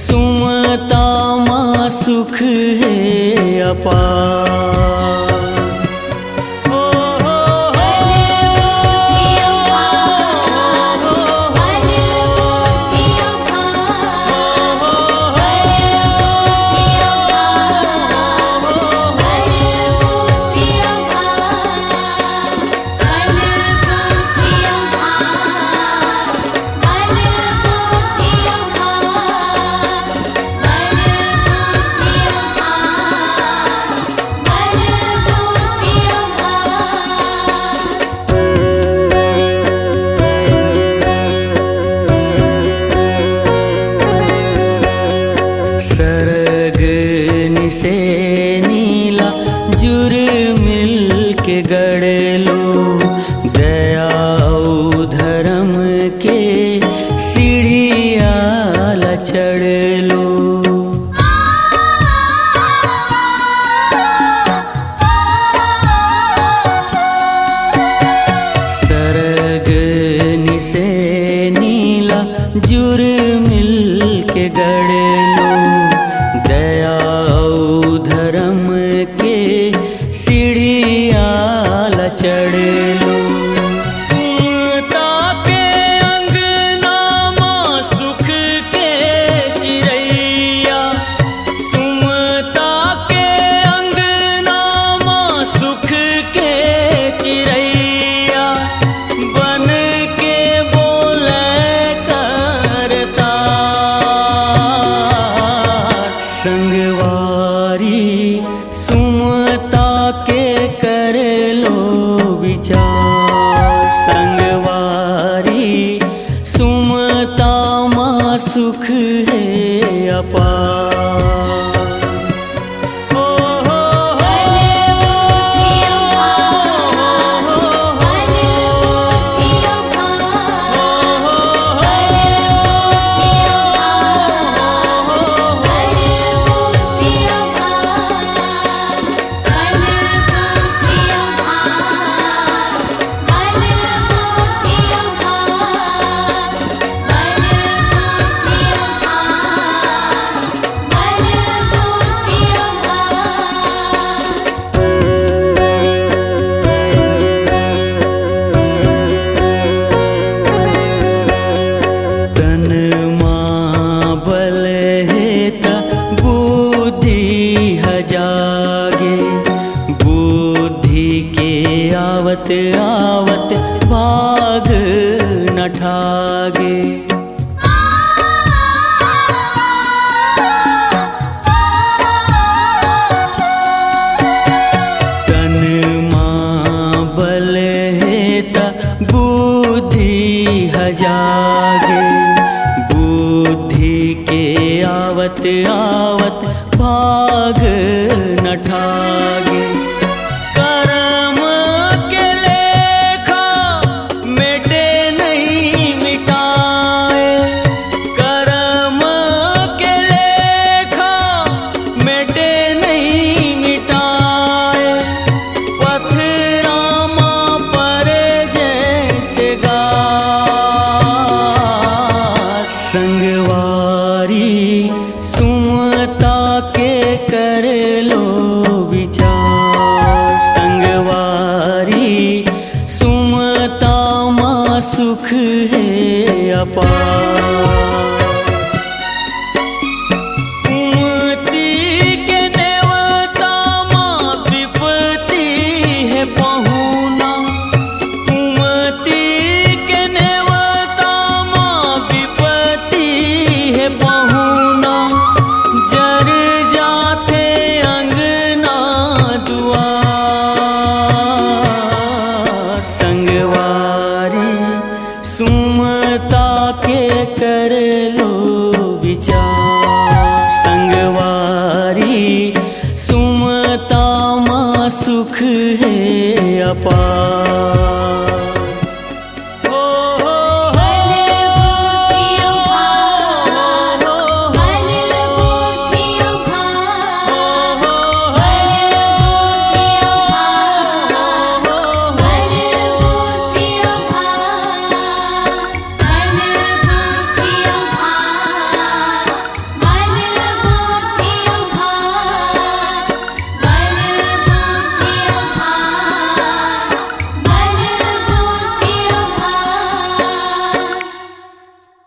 सुमता माँ सुख है अपार। से नीला जुर मिल के गढ़ लो, दया धर्म के सीढ़िया चढ़ लो। सरग से नीला जुर मिल के गढ़ लो, दया धर्म के सीढ़िया चढ़ लो। सुमता के अंगना माँ सुख के चिरैया, सुमता के अंगना माँ सुख के चिरैया, बन के बोले करता संगवारी। सुमता के कर लो विचार, संगवारी सुमता माँ सुख है अपार। जागे बुद्धि के आवत आवत भाग न ठागे। तन माँ बल है ता बुद्धि जागे, बुद्धि के आवत आवत भाग न ठागे। कर्म के लेखा मिटे नहीं मिटाए, कर्म के लेखा मिटे नहीं मिटाए, पथरामा पर जैसे गार। संगवारी सुमता के कर लो विचार, संगवारी सुमता माँ सुख है अपार। कुमति के नेवता माँ विपत्ति है पहुना, कुमति के नेवता माँ विपत्ति है पहुना, जर जाते अंगना दुआर। संगवारी सुमता के कर लो विचार, संगवारी सुमता माँ सुख है अपार।